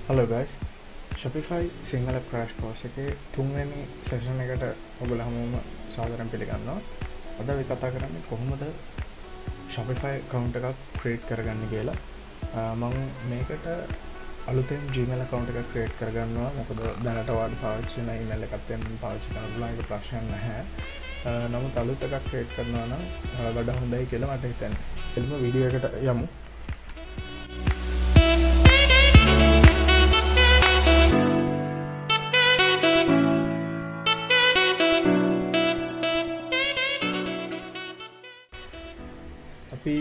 Hello guys, Shopify Sinhalen crash course එකේ තුන්වෙනි session එකට ඔයගොල්ලෝ හැමෝම සාදරයෙන් පිළිගන්නවා. අද අපි කතා කරන්නේ කොහොමද Shopify account එකක් create කරගන්නේ කියලා. මම මේකට අලුතෙන් Gmail account එකක් create කරගන්නවා. මොකද දැනට ඔයාලට පාවිච්චි කරන email එකත් එක්ක පාවිච්චි කරන්න පුළුවන් ඒක ප්‍රශ්නයක් නැහැ. නමුත් අලුත් එකක් create කරනවා නම් වඩා හොඳයි කියලා මට හිතෙනවා. එළම වීඩියෝ එකට යමු. අපි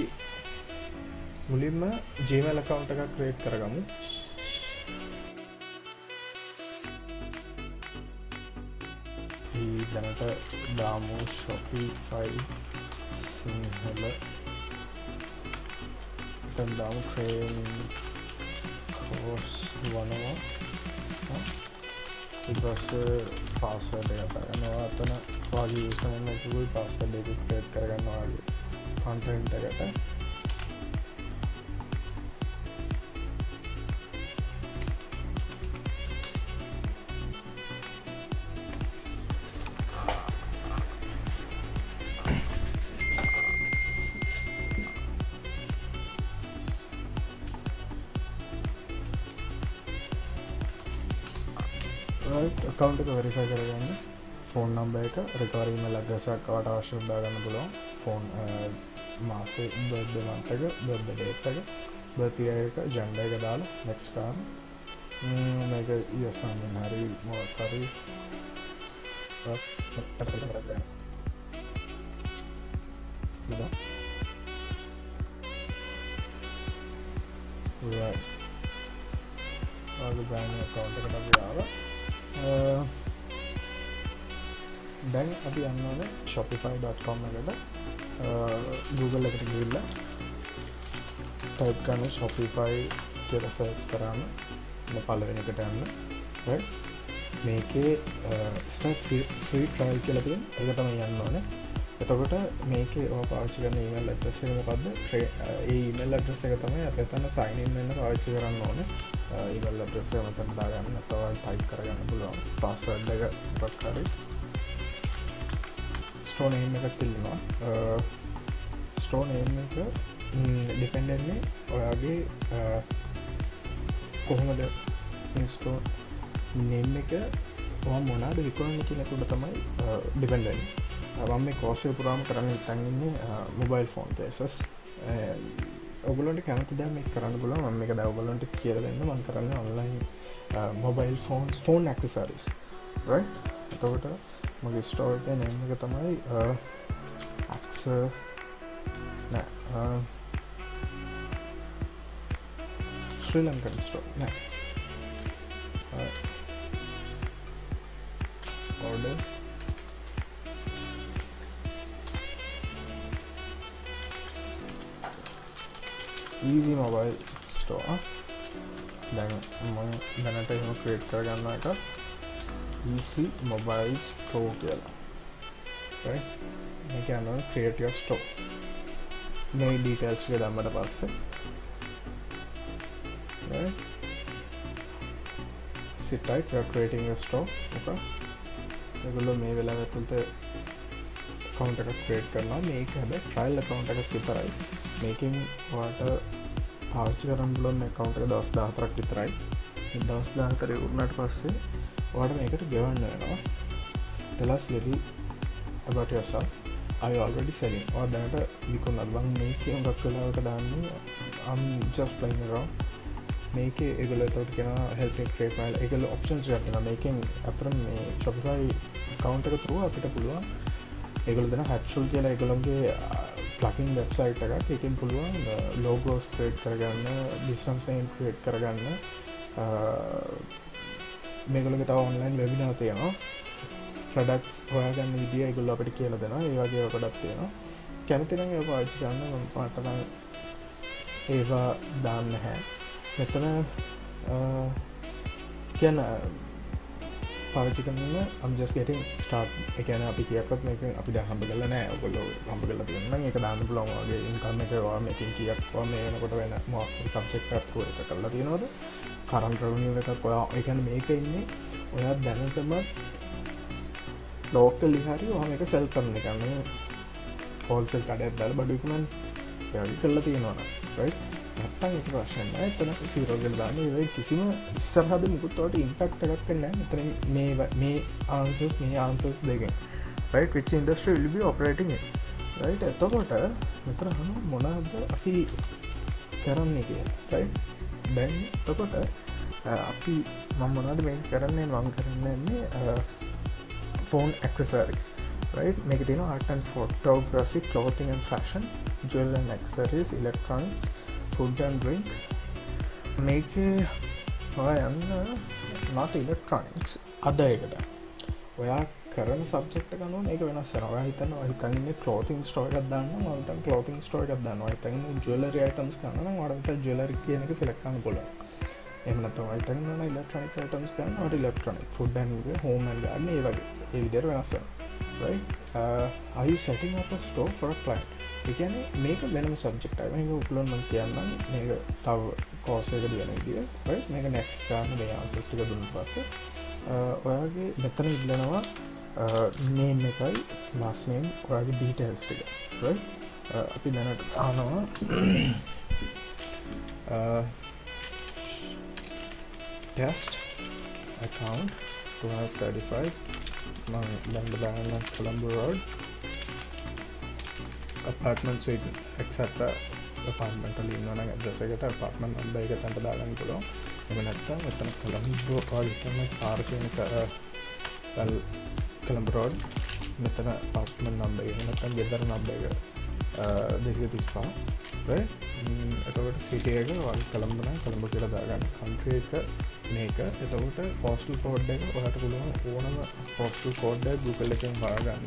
මුලින්ම Gmail account එකක් create කරගමු. දැනට දාමු Shopify Sinhalen දැන් දාමු training course 101 ඊට පස්සේ password එක ගන්නවා. අතන වාගේ username එකකුයි password එකකුයි create කරගන්නවා වගේ content එකට. account එක verify කරගන්න phone number එක recovery email address එකක් වට අවශ්‍ය දාගන්න පුළුවන්. phone මාසේ birthday month එක birthday date එක birthday එක gender එක දාලා next කරන්න. මේක yes අන්න හරි මොකක් හරි අපිට කරගන්න. right ඔයාගේ brand account එකට අපි ආවා. දැන් අපි යන්න ඕනේ shopify.com එකට. Google එකට ගිහිල්ලා type කරන්න Shopify කියලා search කරාම පළවෙනි එකට යන්න. right මේකේ start free trial කියලා තියෙන එක තමයි යන්න ඕනේ. එතකොට මේකේ ඔය පාවිච්චි කරන email address එක මොකද්ද? ඒ email address එක තමයි අපි එතන sign in වෙන්න පාවිච්චි කරන්න ඕනේ. email address එක මෙතන දාගන්න නැත්නම් type කරගන්න පුළුවන්. password එක මොකක් හරි store name එකක් තියෙනවා. store name එක depend වෙන්නේ ඔයාගේ කොහොමද මේ store name එක ඔයා මොනවාද විකුණන්නේ කියන එකට තමයි depend වෙන්නේ. මම මේ course එක පුරාම කරන්න හිතන් ඉන්නේ mobile phone cases. ඔයගොල්ලන්ට කැමති දේ මේක කරන්න පුළුවන්. මම මේක දැන් ඔයගොල්ලන්ට කියලා දෙන්න. මම කරන්නේ online mobile phone accessories. right එතකොට මගේ store එකේ name එක තමයි Sri Lankan store. Order easy mobile store. දැන් මම දැනට එහෙම create කරගන්නවා එක easy mobile store කියලා. right මේක යනවා create your store. මේ details එක දැම්මට පස්සේ right sit tight, we are creating your store. okay ඒගොල්ලෝ මේ වෙලාව ඇතුළත account එකක් create කරනවා. මේක හැබැයි trial account එකක් විතරයි. මේකෙන් ඔයාට පාවිච්චි කරන්න පුළුවන් මේ account එක දවස් 14ක් විතරයි. මේ දවස් 14 වුණාට පස්සේ ඔයාට මේකට ගෙවන්න වෙනවා. tell us little about yourself. are you already selling? ඔයා දැනට විකුණනවද? මම මේ කියන එකක් වෙලාවකට දාන්නේ I'm just playing around. මේකේ ඒගොල්ලෝ එතකොට කියනවා help me create my ඒගොල්ලෝ options එකක් දෙනවා. මේකෙන් අපිට මේ Shopify account එක through අපිට පුළුවන් ඒගොල්ලෝ දෙන Hatchul කියලා ඒගොල්ලෝගේ plugin website එකක්. ඒකෙන් පුළුවන් logos create කරගන්න, business name create කරගන්න. මේගොල්ලෝගේ තව online webinar තියෙනවා. products හොයාගන්න විදිය ඒගොල්ලෝ අපිට කියලා දෙනවා. ඒ වගේ ගොඩක් තියෙනවා. කැමති නම් ඒක පාවිච්චි කරන්න. මම පාට නම් ඒවා දාන්න නැහැ. මෙතන කියන පාවිච්චි කරන්න I'm just getting start. ඒ කියන්නේ අපි කීයක්වත් මේක අපි දැන් හම්බ කරලා නැහැ. ඔයගොල්ලෝ හම්බ කරලා තියෙනවා නම් ඒක දාන්න පුළුවන්. ඔයගේ income එක ඔයා මේකෙන් කීයක් ඔයා මේ වෙනකොට වෙන මොකක් subject එකක් එක කරලා තියෙනවද? කරන්ට් රෙවෙනියු එකක් ඔයා ඒ කියන්නේ මේක ඉන්නේ ඔයා දැනටම ලෝකලි හරි ඔයා මේක සෙල් කරන එක මේ හෝල්සේල් කඩයක් දාලා බඩු විකුණන ඒවගේ කරලා තියෙනවා නේද රයිට් නැත්තම් ඒක ප්‍රශ්න නෑ එතන 0 කියලා දාන්න ඒ කිසිම ඉස්සරහද මුකුත් වලට ඉම්පැක්ට් එකක් වෙන්නේ නෑ මෙතන මේ ආන්සර්ස් දෙකෙන් right which industry will be operating in right එතකොට මෙතන මොනවද අපි කරන්නේ කියලා right දැන් එතකොට අපි මම මොනවද මේක කරන්නේ phone accessories right මේක තියෙනවා art and photography clothing and fashion jewelry and accessories electronics food and drink මේකේ ඔයා not electronics අද එකට ඔයා කරන සබ්ජෙක්ට් එක ගන්න ඒක වෙනස් වෙනවා. ඔයා හිතන්නේ clothing store එකක් දාන්න නම් මම හිතන්නේ clothing store එකක් දානවා. ඔයා හිතන්නේ jewelry items ගන්න නම් ඔයාලට jewelry කියන එක select කරන්න පුළුවන්. එහෙම නැත්නම් ඔයා හිතන්නේ electronic items ගන්න ඔයාලට electronic food and home and garden ඒ වගේ. ඒ විදිහට වෙනස් වෙනවා. right are you setting up a store for a client? ඒ කියන්නේ මේක වෙනම සබ්ජෙක්ට් එකක්. මේක උපලොන් මම කියන්නම් මේක තව course එකක දින විදිය. right මේක next ගන්න මේ answers ටික දුන්නාට පස්සේ ඔයාගේ මෙතන ඉල්ලනවා name එකයි last name ඔයාගේ details ටික right අපි දැනට ආනවා test account 235 මම දැන් බලන්න Colombo Road apartment suite etc apartment වල ඉන්නවා නම් address එකට apartment number එක තැනට දාගන්න පුළුවන් එහෙම නැත්නම් මෙතන Colombo Road තමයි පාර කියන Colombo Road මෙතන apartment number එක නැත්නම් ගෙදර number එක 235 right එතකොට city එක වල් Colombo නම් Colombo කියලා දාගන්න country එක මේක එතකොට postal code එක ඔයාලට පුළුවන් ඕනම postal code එක Google එකෙන් හොයාගන්න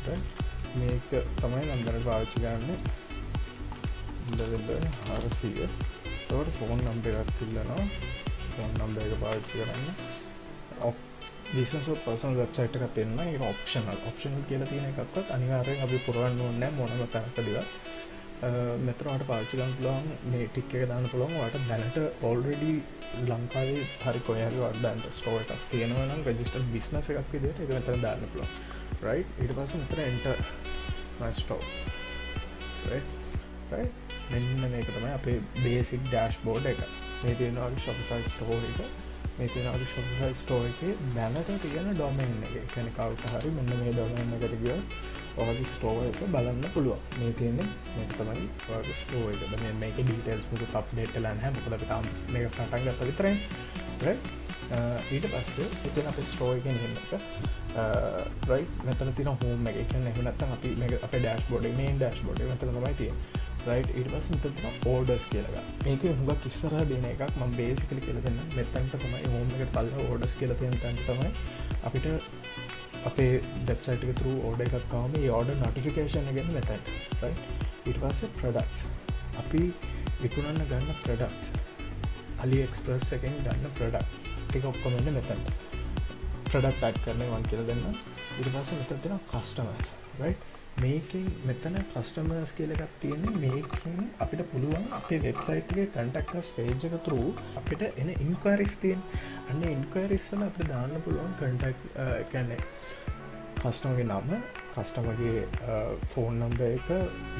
right මේක තමයි මම දැන් පාවිච්චි කරන්නේ 400 එතකොට phone number එකක් ඉල්ලනවා phone number එක පාවිච්චි කරන්න business or personal website එකක් තියෙනවා ඒක optional කියලා තියෙන එකක්වත් අනිවාර්යෙන් අපි පුරවන්න ඕනේ නැහැ මොනම තැනකදීවත් මෙතන ඔයාලට පාවිච්චි කරන්න පුළුවන් මේ ටික් එක දාන්න පුළුවන් ඔයාලට දැනට already ලංකාවේ හරි කොහේ හරි ඔයාලට දැනට store එකක් තියෙනවා නම් registered business එකක් විදිහට ඒක මෙතන දාන්න පුළුවන් right ඊට පස්සේ මෙතන enter my store right මෙන්න මේක තමයි අපේ basic dashboard එක මේ තියෙනවා Shopify Store එක මේ තියෙනවා Shopify Store එකේ දැනට තියෙන domain එක. ඒ කියන්නේ කවුරුත් හරි මෙන්න මේ domain එකට ගියොත් ඔයාගේ store එක බලන්න පුළුවන්. මේ තියෙන්නේ මේක තමයි ඔයාගේ store එක. දැන් මේකේ details මොකද update වෙලා නැහැ. මොකද අපි තාම මේක පටන් ගත්තා විතරයි. right ඊට පස්සේ එතන අපේ store එකේ name එක right මෙතන තියෙන home එක. ඒ කියන්නේ එහෙම නැත්නම් අපි මේක අපේ dashboard එක main dashboard එක මෙතන තමයි තියෙන්නේ. right ඊට පස්සේ මෙතන තියෙන orders කියලා ගන්න. මේකේ හුඟක් ඉස්සරහා දෙන එකක් මම basically කියලා දෙන්නම්. මෙතනට තමයි home එකට පල්ලා orders කියලා තියෙන තැන තමයි අපිට අපේ website එක through order එකක් ආවම ඒ order notification එක එන්නේ මෙතනට. right ඊට පස්සේ products අපි විකුණන්න ගන්න products AliExpress එකෙන් ගන්න products ටික ඔක්කොම එන්නේ මෙතනට. product tag කරන්නේ මම කියලා දෙන්නම්. ඊට පස්සේ මෙතන තියෙනවා customers right මේකෙන් මෙතන customers කියලා එකක් තියෙන්නේ මේකෙන් අපිට පුළුවන් අපේ website එකේ contact us page එක through අපිට එන inquiries තියෙන. අන්න inquiries වල අපිට දාන්න පුළුවන් contact කියන්නේ customer ගේ නම, customer ගේ phone number එක,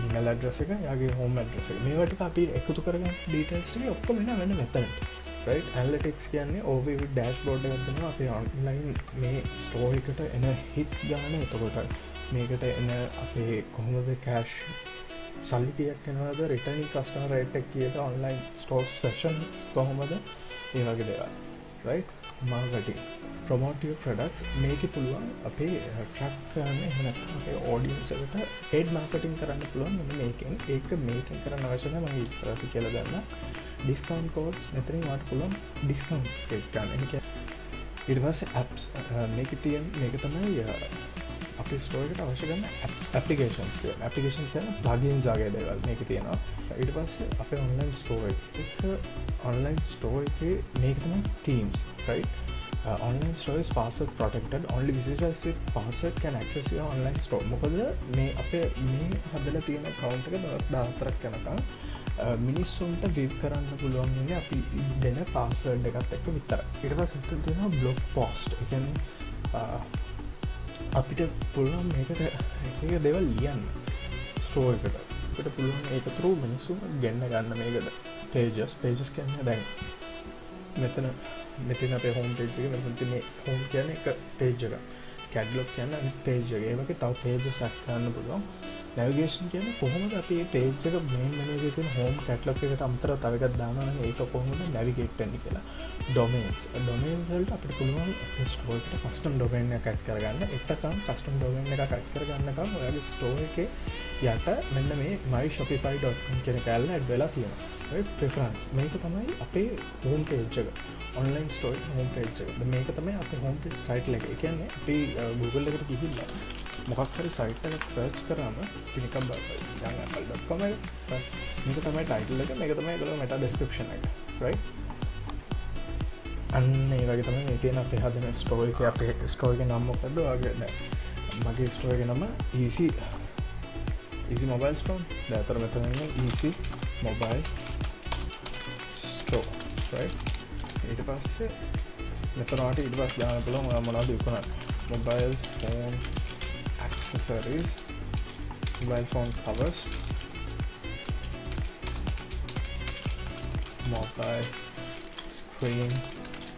email address එක, යාගේ home address එක. මේවා ටික අපි එකතු කරගන්න details ටික ඔක්කොම එනවා මෙන්න මෙතනට. right analytics කියන්නේ overview dashboard එකක් දෙනවා අපේ online මේ store එකට එන hits ගන්න. එතකොට මේකට එන අපේ කොහොමද cash සල්ලි කීයක් එනවද returning customer rate එක කීයද online store session කොහොමද ඒ වගේ දේවල් right marketing promote your products මේකේ පුළුවන් අපේ track කරන්න එහෙම නැත්නම් අපේ audience එකට paid marketing කරන්න පුළුවන් මේකෙන් කරන්න අවශ්‍ය නැහැ මම ඉස්සරහට කියලා ගන්න discount codes මෙතනින් වාට පුළුවන් discount rate ගන්න. ඊට පස්සේ apps මේකේ තියෙන මේක තමයි අපේ store එකට අවශ්‍ය කරන applications කියන plugins ආගේ දේවල් මේකේ තියෙනවා. ඊට පස්සේ අපේ online store එකේ මේක තමයි themes right online store is password protected only visitors with password can access your online store. මොකද මේ අපේ මේ හදලා තියෙන account එක දවස් 14ක් යනකම් මිනිස්සුන්ට විව් කරන්න පුළුවන් වෙන්නේ අපි දෙන පාස්වර්ඩ් එකත් එක්ක විතර. ඊට පස්සේ තියෙනවා බ්ලොග් පෝස්ට්. ඒ කියන්නේ අපිට පුළුවන් මේකට එක දේවල් ලියන්න ස්ටෝර් එකට. අපිට පුළුවන් ඒක through මිනිස්සුන් ගෙන්න ගන්න මේකට pages කියන්නේ දැන් මෙතන අපේ හෝම් පේජ් එකේ මෙතන තියෙන හෝම් කියන්නේ එක පේජ් එකක්. කැටලොග් කියන්නේ අනිත් පේජ් එක. ඒ වගේ තව pages එකක් ගන්න පුළුවන්. නැවිගේෂන් කියන්නේ කොහොමද අපි මේ පේජ් එක මේන් මෙනු එකේ තියෙන හෝම් කැටලොග් එකට අමතරව තව එකක් දානවා නම් ඒක කොහොමද නැවිගේට් වෙන්නේ කියලා. ඩොමේන්ස් වලට අපිට පුළුවන් ස්ටෝර් එකට කස්ටම් ඩොමේන් එකක් ඇඩ් කරගන්න. එතකන් කස්ටම් ඩොමේන් එකක් ඇඩ් කරගන්නකම් ඔයාගේ ස්ටෝර් එකේ යට මෙන්න මේ myshopify.com කියන කැලේ ඇඩ් වෙලා තියෙනවා. right preference මේක තමයි අපේ හෝම් පේජ් එක. ඔන්ලයින් ස්ටෝර් හෝම් පේජ් එක. මේක තමයි අපේ හෝම් පේජ් ටයිටල් එක. ඒ කියන්නේ අපි Google එකට ගිහිල්ලා මොකක් හරි සයිට් එකක් සර්ච් කරාම පිනිකම් බලන්න apple.com එක මේක තමයි ටයිටල් එක. මේක තමයි ඒගොල්ලෝ මෙටා ඩෙස්ක්‍රිප්ෂන් එක. right අන්න ඒ වගේ තමයි මේ තියෙන අපේ හදන ස්ටෝර් එක. අපේ ස්ටෝර් එකේ නම මොකද්ද? ඔයාගේ මගේ ස්ටෝර් එකේ නම easy mobile store. දැන් මෙතන ඉන්නේ easy mobile store. right ඊට පස්සේ මෙතන වාට ඊට පස්සේ දාන්න පුළුවන් ඔයා මොනවද විකුණන්නේ. mobile phone accessories, mobile phone covers, mobile screen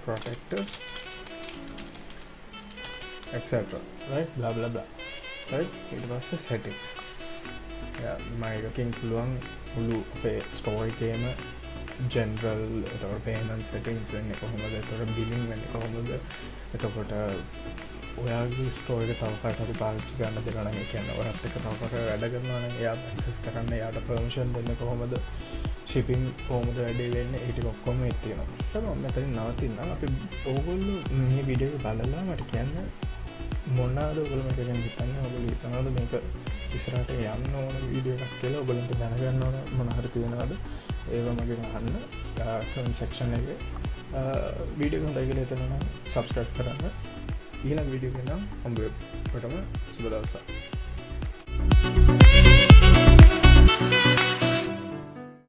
protectors, etc. right blah blah blah. right ඊට පස්සේ settings. මයිකකින් පුළුවන් මුළු අපේ ස්ටෝර් එකේම ජෙනරල් එතකොට පේමන්ට් සෙටින්ග්ස් වෙන්නේ කොහොමද, එතකොට බිලින් වෙන්නේ කොහොමද, එතකොට ඔයාගේ ස්ටෝර් එක තව කාට හරි පාවිච්චි කරන්න දෙනවා නම් ඒ කියන්නේ ඔයාත් එක්ක තව කාට වැඩ කරනවා නම් එයා ඇක්සස් කරන්න එයාට පර්මිෂන් දෙන්නේ කොහොමද, ෂිපින් කොහොමද වැඩේ වෙන්නේ, ඒ ටික ඔක්කොම මේ තියෙනවා. තමයි මෙතනින් නවතිනවා. අපි ඕගොල්ලෝ මේ වීඩියෝ එක බලලා මට කියන්න මොනවාද ඔයගොල්ලෝ මේක ගැන හිතන්නේ. ඔයගොල්ලෝ හිතනවාද මේක ඉස්සරහට යන්න ඕන වීඩියෝ එකක් කියලා? ඔයගොල්ලන්ට දැනගන්න ඕන මොන හරි තියෙනවද? ඒවා මගෙන් අහන්න කමෙන්ට් සෙක්ෂන් එකේ. වීඩියෝ එක හොඳයි කියලා හිතනවා නම් සබ්ස්ක්‍රයිබ් කරන්න. ඊළඟ වීඩියෝ එක නම් හම්බ වෙමු. ඔබටම සුබ දවසක්.